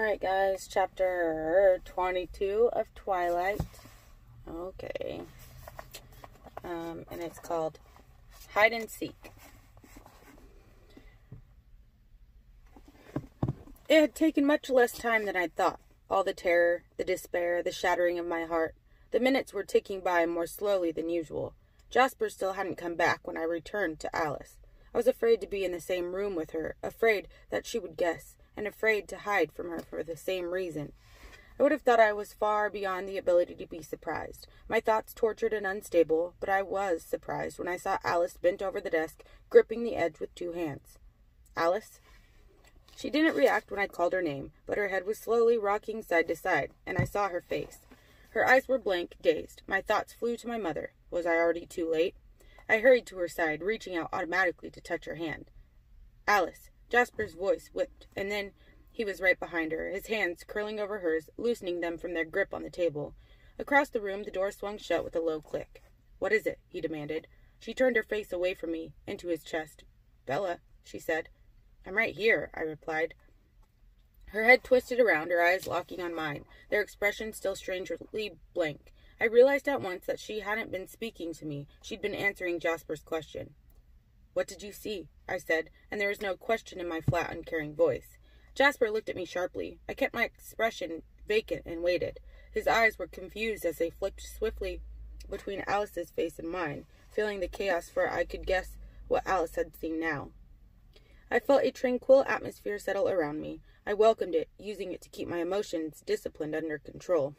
Alright guys, chapter 22 of Twilight. Okay. And it's called Hide and Seek. It had taken much less time than I'd thought. All the terror, the despair, the shattering of my heart. The minutes were ticking by more slowly than usual. Jasper still hadn't come back when I returned to Alice. I was afraid to be in the same room with her, afraid that she would guess, and afraid to hide from her for the same reason. I would have thought I was far beyond the ability to be surprised. My thoughts tortured and unstable, but I was surprised when I saw Alice bent over the desk, gripping the edge with 2 hands. Alice? She didn't react when I called her name, but her head was slowly rocking side to side, and I saw her face. Her eyes were blank, dazed. My thoughts flew to my mother. Was I already too late? I hurried to her side, reaching out automatically to touch her hand. Alice. Jasper's voice whipped, and then he was right behind her, his hands curling over hers, loosening them from their grip on the table. Across the room, the door swung shut with a low click. "What is it?" he demanded. She turned her face away from me, into his chest. "Bella," she said. "I'm right here," I replied. Her head twisted around, her eyes locking on mine, their expression still strangely blank. I realized at once that she hadn't been speaking to me. She'd been answering Jasper's question. "What did you see?" I said, and there was no question in my flat, uncaring voice. Jasper looked at me sharply. I kept my expression vacant and waited. His eyes were confused as they flicked swiftly between Alice's face and mine, feeling the chaos, for I could guess what Alice had seen now. I felt a tranquil atmosphere settle around me. I welcomed it, using it to keep my emotions disciplined under control.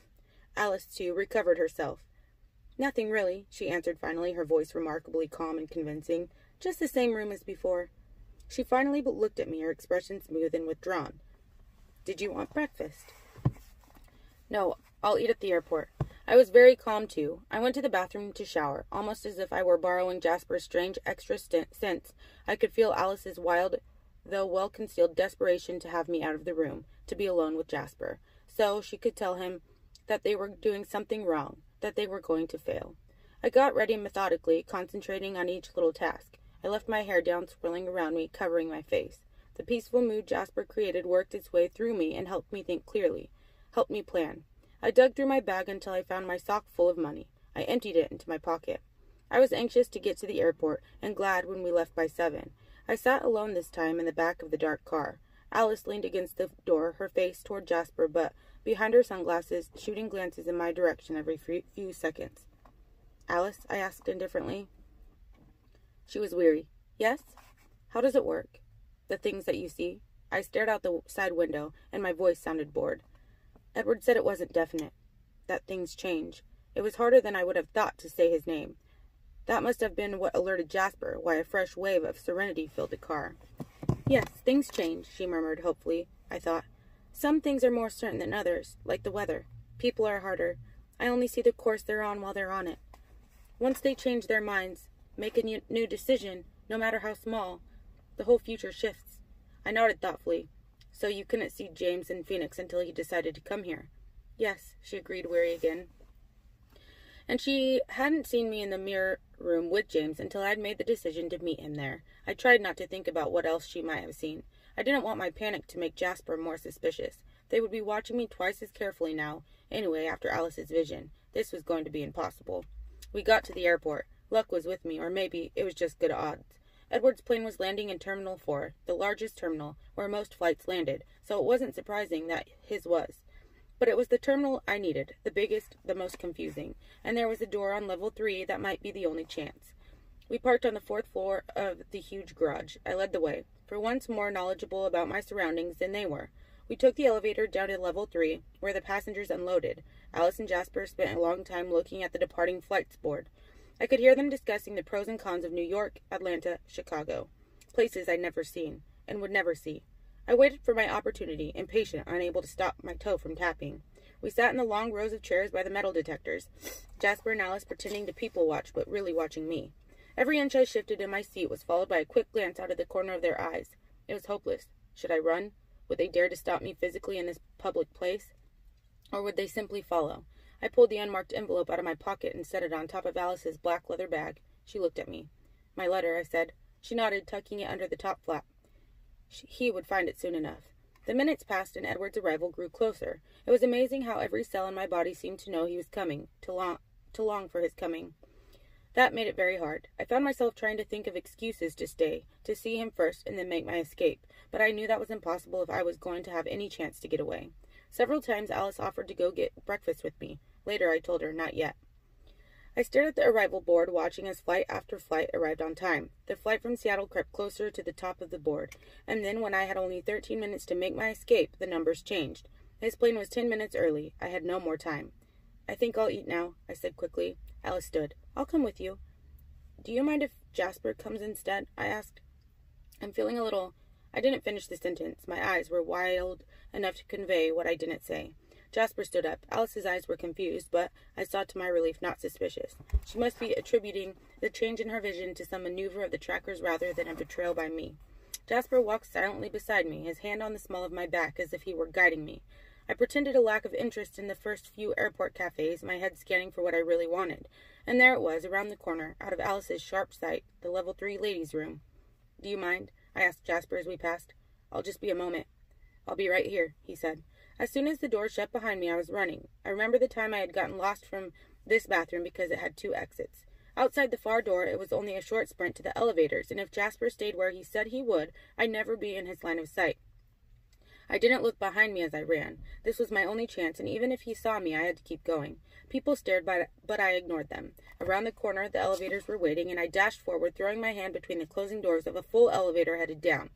Alice, too, recovered herself. "Nothing, really," she answered finally, her voice remarkably calm and convincing. "Just the same room as before." She finally looked at me, her expression smooth and withdrawn. "Did you want breakfast?" "No, I'll eat at the airport." I was very calm, too. I went to the bathroom to shower, almost as if I were borrowing Jasper's strange extra sense. I could feel Alice's wild, though well-concealed desperation to have me out of the room, to be alone with Jasper, so she could tell him that they were doing something wrong, that they were going to fail. I got ready methodically, concentrating on each little task. I left my hair down, swirling around me, covering my face. The peaceful mood Jasper created worked its way through me and helped me think clearly, helped me plan. I dug through my bag until I found my sock full of money. I emptied it into my pocket. I was anxious to get to the airport and glad when we left by 7. I sat alone this time in the back of the dark car. Alice leaned against the door, her face toward Jasper, but behind her sunglasses, shooting glances in my direction every few seconds. "Alice?" I asked indifferently. She was weary. "Yes? How does it work?" "The things that you see." I stared out the side window, and my voice sounded bored. Edward said it wasn't definite. That things change. It was harder than I would have thought to say his name. That must have been what alerted Jasper, why a fresh wave of serenity filled the car. "Yes, things change," she murmured hopefully, I thought. "Some things are more certain than others, like the weather. People are harder. I only see the course they're on while they're on it. Once they change their minds, make a new decision, no matter how small, the whole future shifts." I nodded thoughtfully. "So you couldn't see James in Phoenix until he decided to come here?" "Yes," she agreed, weary again. And she hadn't seen me in the mirror room with James until I'd made the decision to meet him there. I tried not to think about what else she might have seen. I didn't want my panic to make Jasper more suspicious. They would be watching me twice as carefully now. Anyway, after Alice's vision, this was going to be impossible. We got to the airport. Luck was with me, or maybe it was just good odds. Edward's plane was landing in Terminal 4, the largest terminal, where most flights landed, so it wasn't surprising that his was. But it was the terminal I needed, the biggest, the most confusing, and there was a door on level 3 that might be the only chance. We parked on the 4th floor of the huge garage. I led the way, for once more knowledgeable about my surroundings than they were. We took the elevator down to level 3, where the passengers unloaded. Alice and Jasper spent a long time looking at the departing flights board. I could hear them discussing the pros and cons of New York, Atlanta, Chicago, places I'd never seen, and would never see. I waited for my opportunity, impatient, unable to stop my toe from tapping. We sat in the long rows of chairs by the metal detectors, Jasper and Alice pretending to people watch, but really watching me. Every inch I shifted in my seat was followed by a quick glance out of the corner of their eyes. It was hopeless. Should I run? Would they dare to stop me physically in this public place? Or would they simply follow? I pulled the unmarked envelope out of my pocket and set it on top of Alice's black leather bag. She looked at me. "My letter," I said. She nodded, tucking it under the top flap. He would find it soon enough. The minutes passed and Edward's arrival grew closer. It was amazing how every cell in my body seemed to know he was coming, to long for his coming. That made it very hard. I found myself trying to think of excuses to stay, to see him first and then make my escape, but I knew that was impossible if I was going to have any chance to get away. Several times Alice offered to go get breakfast with me. Later I told her, not yet. I stared at the arrival board, watching as flight after flight arrived on time. The flight from Seattle crept closer to the top of the board, and then when I had only 13 minutes to make my escape, the numbers changed. His plane was 10 minutes early. I had no more time. I think I'll eat now, I said quickly. Alice stood. I'll come with you. Do you mind if Jasper comes instead? I asked. I'm feeling a little... I didn't finish the sentence. My eyes were wild enough to convey what I didn't say. Jasper stood up. Alice's eyes were confused, but I saw to my relief not suspicious. She must be attributing the change in her vision to some maneuver of the trackers rather than a betrayal by me. Jasper walked silently beside me, his hand on the small of my back as if he were guiding me. I pretended a lack of interest in the first few airport cafes, my head scanning for what I really wanted. And there it was, around the corner, out of Alice's sharp sight, the level 3 ladies' room. Do you mind? I asked Jasper as we passed. I'll just be a moment. I'll be right here, he said. As soon as the door shut behind me, I was running. I remember the time I had gotten lost from this bathroom because it had 2 exits. Outside the far door, it was only a short sprint to the elevators, and if Jasper stayed where he said he would, I'd never be in his line of sight. I didn't look behind me as I ran. This was my only chance, and even if he saw me, I had to keep going. People stared, but I ignored them. Around the corner, the elevators were waiting, and I dashed forward, throwing my hand between the closing doors of a full elevator headed down.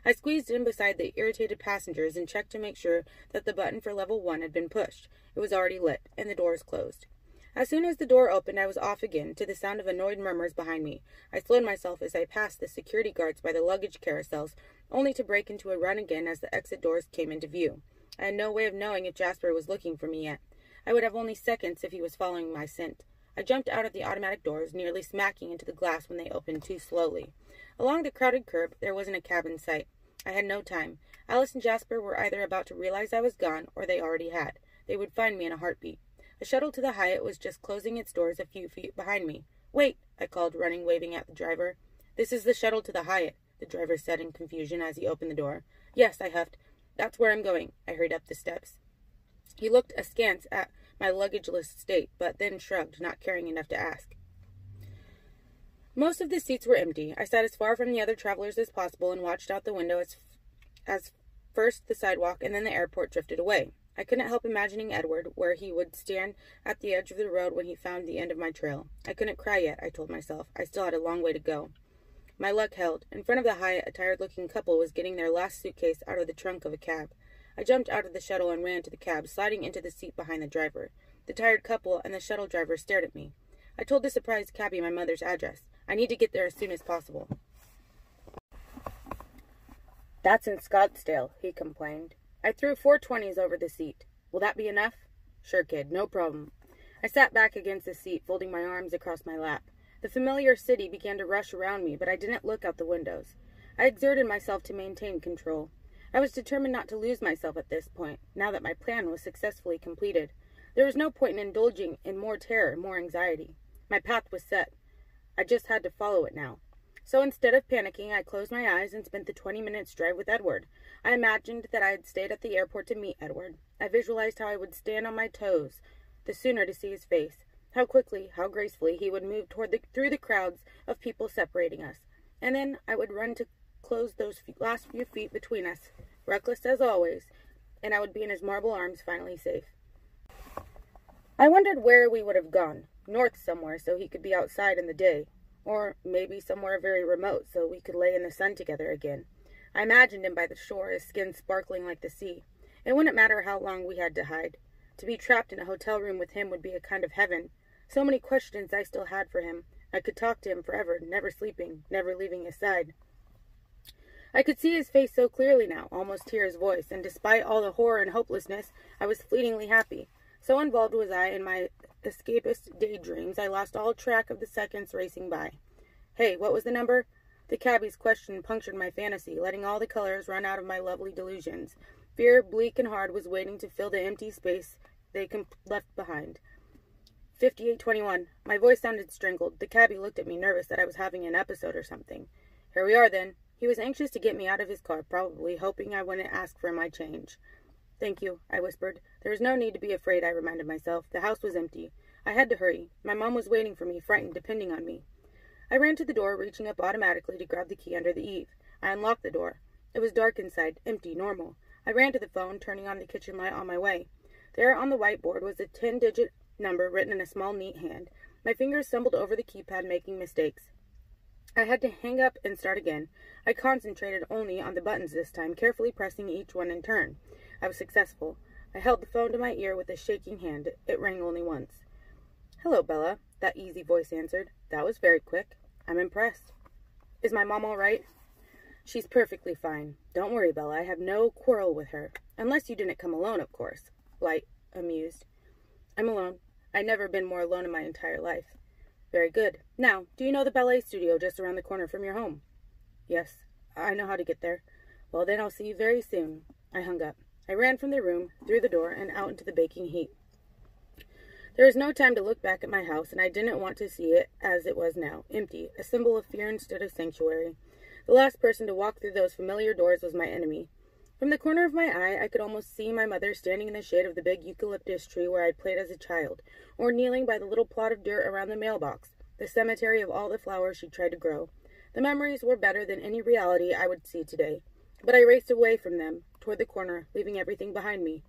I squeezed in beside the irritated passengers and checked to make sure that the button for level 1 had been pushed. It was already lit, and the doors closed. As soon as the door opened, I was off again, to the sound of annoyed murmurs behind me. I slowed myself as I passed the security guards by the luggage carousels, only to break into a run again as the exit doors came into view. I had no way of knowing if Jasper was looking for me yet. I would have only seconds if he was following my scent. I jumped out of the automatic doors, nearly smacking into the glass when they opened too slowly. Along the crowded curb, there wasn't a cab in sight. I had no time. Alice and Jasper were either about to realize I was gone, or they already had. They would find me in a heartbeat. The shuttle to the Hyatt was just closing its doors a few feet behind me. Wait, I called, running, waving at the driver. This is the shuttle to the Hyatt, the driver said in confusion as he opened the door. Yes, I huffed. That's where I'm going. I hurried up the steps. He looked askance at my luggageless state, but then shrugged, not caring enough to ask. Most of the seats were empty. I sat as far from the other travelers as possible and watched out the window as first the sidewalk and then the airport drifted away. I couldn't help imagining Edward, where he would stand at the edge of the road when he found the end of my trail. I couldn't cry yet, I told myself. I still had a long way to go. My luck held. In front of the Hyatt, a tired-looking couple was getting their last suitcase out of the trunk of a cab. I jumped out of the shuttle and ran to the cab, sliding into the seat behind the driver. The tired couple and the shuttle driver stared at me. I told the surprised cabbie my mother's address. I need to get there as soon as possible. That's in Scottsdale, he complained. I threw 420s over the seat. Will that be enough? Sure, kid, no problem. I sat back against the seat, folding my arms across my lap. The familiar city began to rush around me, but I didn't look out the windows. I exerted myself to maintain control. I was determined not to lose myself at this point, now that my plan was successfully completed. There was no point in indulging in more terror, more anxiety. My path was set. I just had to follow it now. So instead of panicking, I closed my eyes and spent the 20 minutes drive with Edward. I imagined that I had stayed at the airport to meet Edward. I visualized how I would stand on my toes, the sooner to see his face. How quickly, how gracefully he would move through the crowds of people separating us. And then I would run to close those last few feet between us, reckless as always, and I would be in his marble arms, finally safe. I wondered where we would have gone. North somewhere, so he could be outside in the day. Or maybe somewhere very remote, so we could lay in the sun together again. I imagined him by the shore, his skin sparkling like the sea. It wouldn't matter how long we had to hide. To be trapped in a hotel room with him would be a kind of heaven. So many questions I still had for him. I could talk to him forever, never sleeping, never leaving his side. I could see his face so clearly now, almost hear his voice, and despite all the horror and hopelessness, I was fleetingly happy. So involved was I in my escapist daydreams, I lost all track of the seconds racing by. Hey, what was the number? The cabbie's question punctured my fantasy, letting all the colors run out of my lovely delusions. Fear, bleak and hard, was waiting to fill the empty space they left behind. 5821. My voice sounded strangled. The cabbie looked at me, nervous that I was having an episode or something. Here we are, then. He was anxious to get me out of his car, probably hoping I wouldn't ask for my change. "Thank you," I whispered. There was no need to be afraid, I reminded myself. The house was empty. I had to hurry. My mom was waiting for me, frightened, depending on me. I ran to the door, reaching up automatically to grab the key under the eave. I unlocked the door. It was dark inside, empty, normal. I ran to the phone, turning on the kitchen light on my way. There on the whiteboard was a 10-digit number written in a small, neat hand. My fingers stumbled over the keypad, making mistakes. I had to hang up and start again. I concentrated only on the buttons this time, carefully pressing each one in turn. I was successful. I held the phone to my ear with a shaking hand. It rang only once. "Hello, Bella," that easy voice answered. "That was very quick. I'm impressed. Is my mom all right?" "She's perfectly fine. Don't worry, Bella. I have no quarrel with her. Unless you didn't come alone, of course." Light, amused. "I'm alone. I've never been more alone in my entire life." "Very good. Now, do you know the ballet studio just around the corner from your home?" "Yes, I know how to get there." "Well, then I'll see you very soon." I hung up. I ran from the room, through the door, and out into the baking heat. There was no time to look back at my house, and I didn't want to see it as it was now, empty, a symbol of fear instead of sanctuary. The last person to walk through those familiar doors was my enemy. From the corner of my eye, I could almost see my mother standing in the shade of the big eucalyptus tree where I'd played as a child, or kneeling by the little plot of dirt around the mailbox, the cemetery of all the flowers she'd tried to grow. The memories were better than any reality I would see today, but I raced away from them, toward the corner, leaving everything behind me.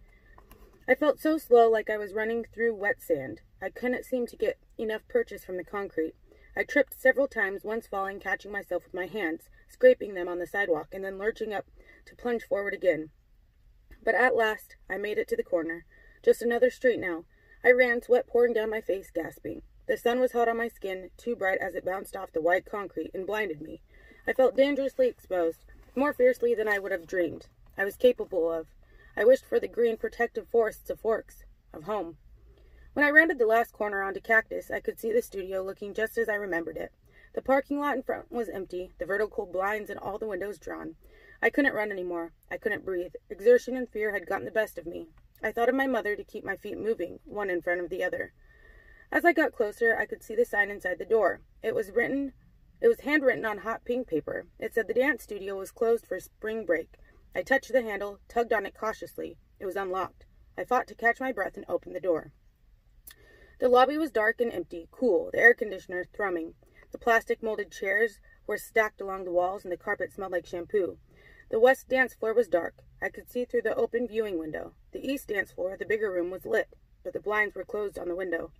I felt so slow, like I was running through wet sand. I couldn't seem to get enough purchase from the concrete. I tripped several times, once falling, catching myself with my hands, scraping them on the sidewalk, and then lurching up to plunge forward again. But at last, I made it to the corner. Just another street now. I ran, sweat pouring down my face, gasping. The sun was hot on my skin, too bright as it bounced off the white concrete and blinded me. I felt dangerously exposed, more fiercely than I would have dreamed I was capable of. I wished for the green protective forests of Forks, of home. When I rounded the last corner onto Cactus, I could see the studio looking just as I remembered it. The parking lot in front was empty, the vertical blinds and all the windows drawn. I couldn't run anymore. I couldn't breathe. Exertion and fear had gotten the best of me. I thought of my mother to keep my feet moving, one in front of the other. As I got closer, I could see the sign inside the door. It was handwritten on hot pink paper. It said the dance studio was closed for spring break. I touched the handle, tugged on it cautiously. It was unlocked. I fought to catch my breath and opened the door. The lobby was dark and empty, cool, the air conditioner thrumming. The plastic molded chairs were stacked along the walls, and the carpet smelled like shampoo. The west dance floor was dark. I could see through the open viewing window. The east dance floor, the bigger room, was lit, but the blinds were closed on the window.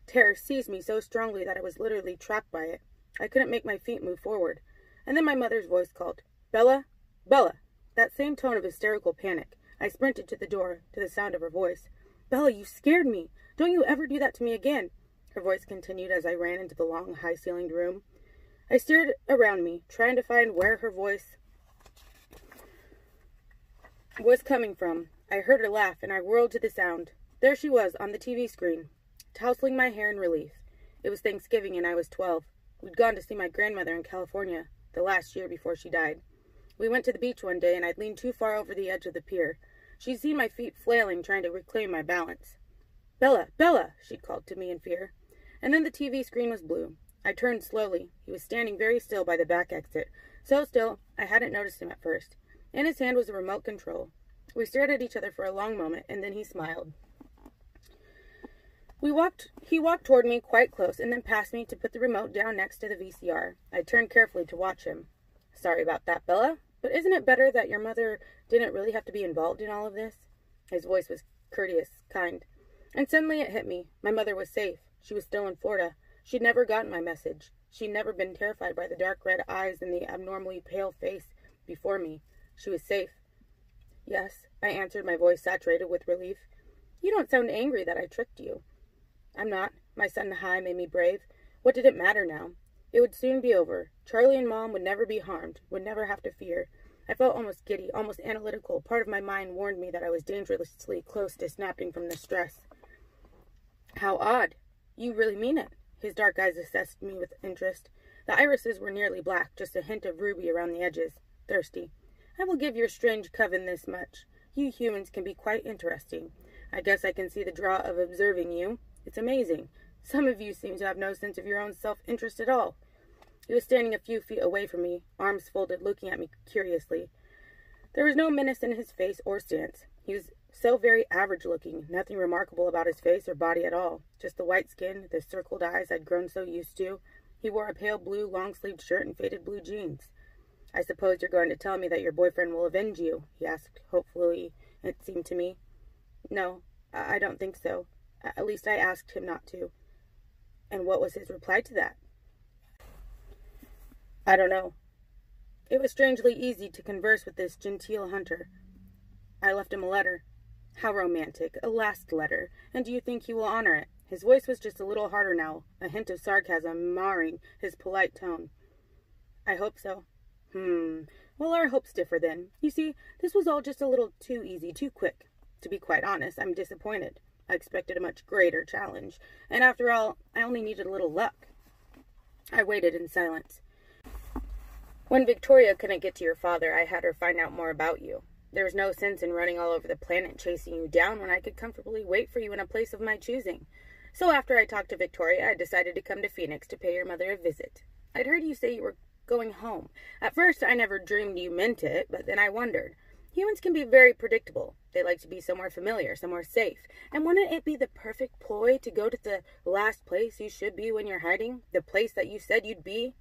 Terror seized me so strongly that I was literally trapped by it. I couldn't make my feet move forward. And then my mother's voice called, "Bella? Bella!" That same tone of hysterical panic. I sprinted to the door, to the sound of her voice. "Bella, you scared me. Don't you ever do that to me again." Her voice continued as I ran into the long, high-ceilinged room. I stared around me, trying to find where her voice was coming from. I heard her laugh, and I whirled to the sound. There she was, on the TV screen, tousling my hair in relief. It was Thanksgiving, and I was 12. We'd gone to see my grandmother in California, the last year before she died. We went to the beach one day, and I'd leaned too far over the edge of the pier. She'd seen my feet flailing, trying to reclaim my balance. "Bella! Bella!" she called to me in fear. And then the TV screen was blue. I turned slowly. He was standing very still by the back exit. So still, I hadn't noticed him at first. In his hand was a remote control. We stared at each other for a long moment, and then he smiled. He walked toward me quite close, and then past me to put the remote down next to the VCR. I turned carefully to watch him. "Sorry about that, Bella, but isn't it better that your mother didn't really have to be involved in all of this?" His voice was courteous, kind. And suddenly it hit me. My mother was safe. She was still in Florida. She'd never gotten my message. She'd never been terrified by the dark red eyes and the abnormally pale face before me. She was safe. "Yes," I answered, my voice saturated with relief. "You don't sound angry that I tricked you." "I'm not." My sudden high made me brave. What did it matter now? It would soon be over. Charlie and Mom would never be harmed, would never have to fear. I felt almost giddy, almost analytical. Part of my mind warned me that I was dangerously close to snapping from the stress. "How odd. You really mean it?" His dark eyes assessed me with interest. The irises were nearly black, just a hint of ruby around the edges. Thirsty. "I will give your strange coven this much. You humans can be quite interesting. I guess I can see the draw of observing you. It's amazing. Some of you seem to have no sense of your own self-interest at all." He was standing a few feet away from me, arms folded, looking at me curiously. There was no menace in his face or stance. He was so very average-looking, nothing remarkable about his face or body at all, just the white skin, the circled eyes I'd grown so used to. He wore a pale blue long-sleeved shirt and faded blue jeans. "I suppose you're going to tell me that your boyfriend will avenge you?" he asked, hopefully, it seemed to me. "No, I don't think so. At least I asked him not to." "And what was his reply to that?" "I don't know." It was strangely easy to converse with this genteel hunter. "I left him a letter." "How romantic. A last letter. And do you think he will honor it?" His voice was just a little harder now, a hint of sarcasm marring his polite tone. "I hope so." Well, our hopes differ then. You see, this was all just a little too easy, too quick. To be quite honest, I'm disappointed. I expected a much greater challenge. And after all, I only needed a little luck." I waited in silence. "When Victoria couldn't get to your father, I had her find out more about you. There was no sense in running all over the planet chasing you down when I could comfortably wait for you in a place of my choosing. So after I talked to Victoria, I decided to come to Phoenix to pay your mother a visit. I'd heard you say you were going home. At first, I never dreamed you meant it, but then I wondered. Humans can be very predictable. They like to be somewhere familiar, somewhere safe. And wouldn't it be the perfect ploy to go to the last place you should be when you're hiding? The place that you said you'd be?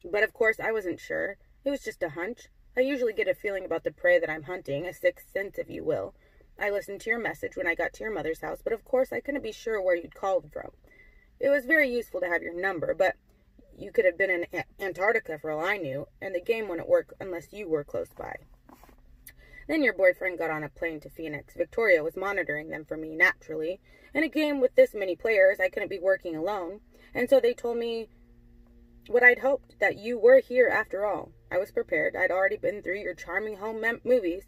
But of course, I wasn't sure. It was just a hunch. I usually get a feeling about the prey that I'm hunting, a sixth sense, if you will. I listened to your message when I got to your mother's house, but of course I couldn't be sure where you'd called from. It was very useful to have your number, but you could have been in Antarctica for all I knew, and the game wouldn't work unless you were close by. Then your boyfriend got on a plane to Phoenix. Victoria was monitoring them for me, naturally. In a game with this many players, I couldn't be working alone, and so they told me what I'd hoped, that you were here after all. I was prepared. I'd already been through your charming home movies.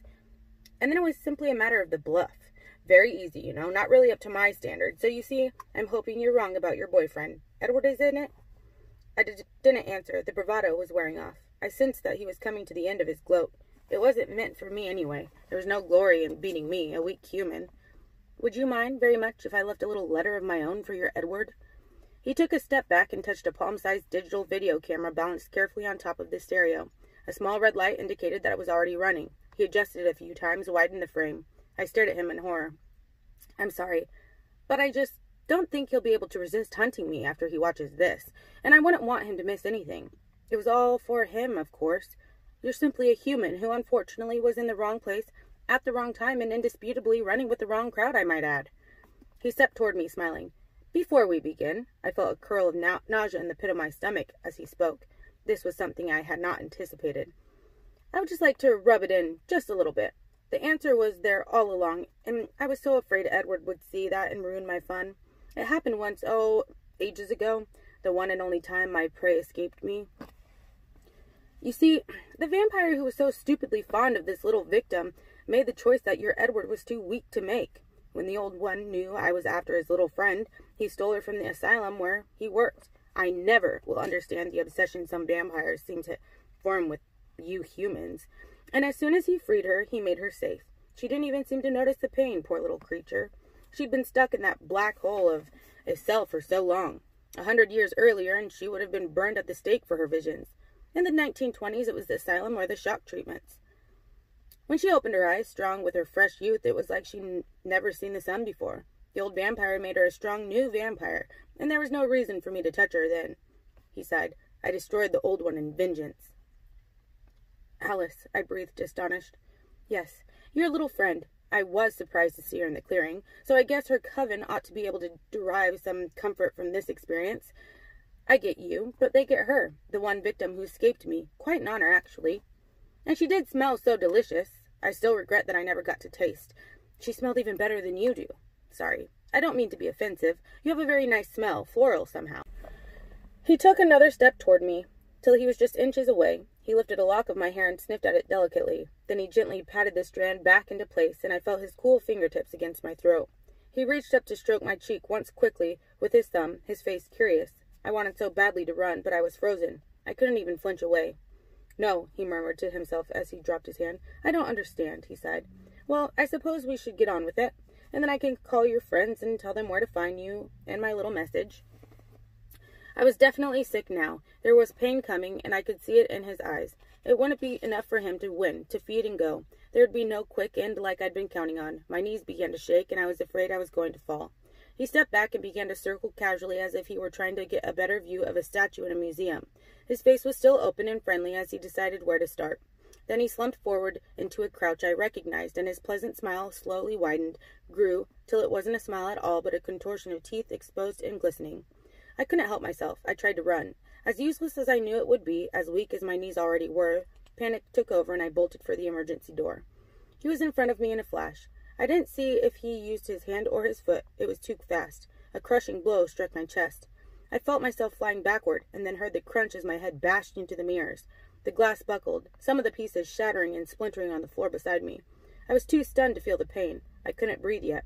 And then it was simply a matter of the bluff. Very easy, you know, not really up to my standards. So you see, I'm hoping you're wrong about your boyfriend. Edward is in it?" I didn't answer. The bravado was wearing off. I sensed that he was coming to the end of his gloat. It wasn't meant for me anyway. There was no glory in beating me, a weak human. "Would you mind very much if I left a little letter of my own for your Edward?" He took a step back and touched a palm-sized digital video camera balanced carefully on top of the stereo. A small red light indicated that it was already running. He adjusted it a few times, widened the frame. I stared at him in horror. "I'm sorry, but I just don't think he'll be able to resist hunting me after he watches this, and I wouldn't want him to miss anything. It was all for him, of course. You're simply a human who unfortunately was in the wrong place at the wrong time and indisputably running with the wrong crowd, I might add." He stepped toward me, smiling. "Before we begin," I felt a curl of nausea in the pit of my stomach as he spoke. This was something I had not anticipated. "I would just like to rub it in just a little bit. The answer was there all along, and I was so afraid Edward would see that and ruin my fun. It happened once, ages ago, the one and only time my prey escaped me. You see, the vampire who was so stupidly fond of this little victim made the choice that your Edward was too weak to make. When the old one knew I was after his little friend, he stole her from the asylum where he worked. I never will understand the obsession some vampires seem to form with you humans. And as soon as he freed her, he made her safe. She didn't even seem to notice the pain, poor little creature. She'd been stuck in that black hole of a cell for so long. 100 years earlier, and she would have been burned at the stake for her visions. In the 1920s, it was the asylum or the shock treatments. When she opened her eyes, strong with her fresh youth, it was like she'd never seen the sun before. The old vampire made her a strong new vampire, and there was no reason for me to touch her then." He sighed. "I destroyed the old one in vengeance." "Alice," I breathed, astonished. "Yes, your little friend. I was surprised to see her in the clearing, so I guess her coven ought to be able to derive some comfort from this experience. I get you, but they get her, the one victim who escaped me. Quite an honor, actually. And she did smell so delicious. I still regret that I never got to taste. She smelled even better than you do. Sorry, I don't mean to be offensive. You have a very nice smell, floral somehow." He took another step toward me, till he was just inches away. He lifted a lock of my hair and sniffed at it delicately. Then he gently patted the strand back into place, and I felt his cool fingertips against my throat. He reached up to stroke my cheek once quickly with his thumb, his face curious. I wanted so badly to run, but I was frozen. I couldn't even flinch away. "No," he murmured to himself as he dropped his hand. "I don't understand," he sighed. "Well, I suppose we should get on with it, and then I can call your friends and tell them where to find you and my little message." I was definitely sick now. There was pain coming, and I could see it in his eyes. It wouldn't be enough for him to win, to feed and go. There would be no quick end like I'd been counting on. My knees began to shake, and I was afraid I was going to fall. He stepped back and began to circle casually as if he were trying to get a better view of a statue in a museum. His face was still open and friendly as he decided where to start. Then he slumped forward into a crouch I recognized, and his pleasant smile slowly widened, grew, till it wasn't a smile at all, but a contortion of teeth exposed and glistening. I couldn't help myself. I tried to run. As useless as I knew it would be, as weak as my knees already were, panic took over and I bolted for the emergency door. He was in front of me in a flash. I didn't see if he used his hand or his foot. It was too fast. A crushing blow struck my chest. I felt myself flying backward, and then heard the crunch as my head bashed into the mirrors. The glass buckled, some of the pieces shattering and splintering on the floor beside me. I was too stunned to feel the pain. I couldn't breathe yet.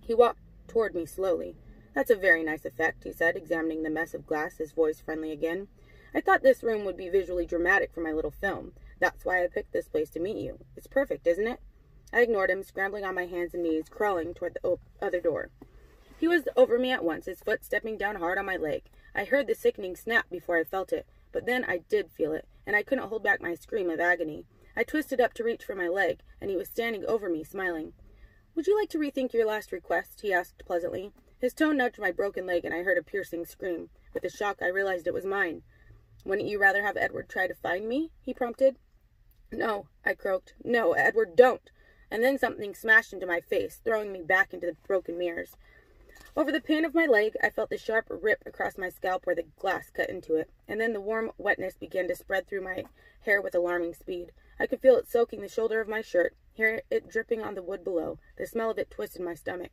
He walked toward me slowly. "That's a very nice effect," he said, examining the mess of glass, his voice friendly again. "I thought this room would be visually dramatic for my little film. That's why I picked this place to meet you. It's perfect, isn't it?" I ignored him, scrambling on my hands and knees, crawling toward the other door. He was over me at once, his foot stepping down hard on my leg. I heard the sickening snap before I felt it, but then I did feel it, and I couldn't hold back my scream of agony. I twisted up to reach for my leg, and he was standing over me, smiling. "Would you like to rethink your last request?" he asked pleasantly. His tone nudged my broken leg, and I heard a piercing scream. With a shock, I realized it was mine. "Wouldn't you rather have Edward try to find me?" he prompted. "No," I croaked. "No, Edward, don't!" And then something smashed into my face, throwing me back into the broken mirrors. Over the pain of my leg, I felt the sharp rip across my scalp where the glass cut into it, and then the warm wetness began to spread through my hair with alarming speed. I could feel it soaking the shoulder of my shirt, hear it dripping on the wood below. The smell of it twisted my stomach.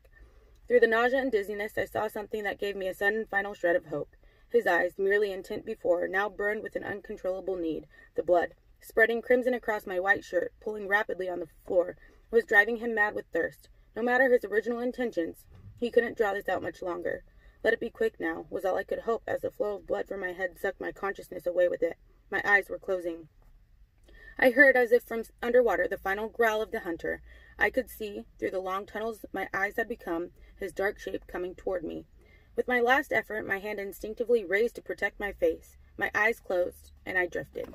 Through the nausea and dizziness, I saw something that gave me a sudden final shred of hope. His eyes, merely intent before, now burned with an uncontrollable need. The blood, spreading crimson across my white shirt, pulling rapidly on the floor, was driving him mad with thirst. No matter his original intentions, he couldn't draw this out much longer. Let it be quick now, was all I could hope as the flow of blood from my head sucked my consciousness away with it. My eyes were closing. I heard, as if from underwater, the final growl of the hunter. I could see, through the long tunnels my eyes had become, his dark shape coming toward me. With my last effort, my hand instinctively raised to protect my face. My eyes closed, and I drifted.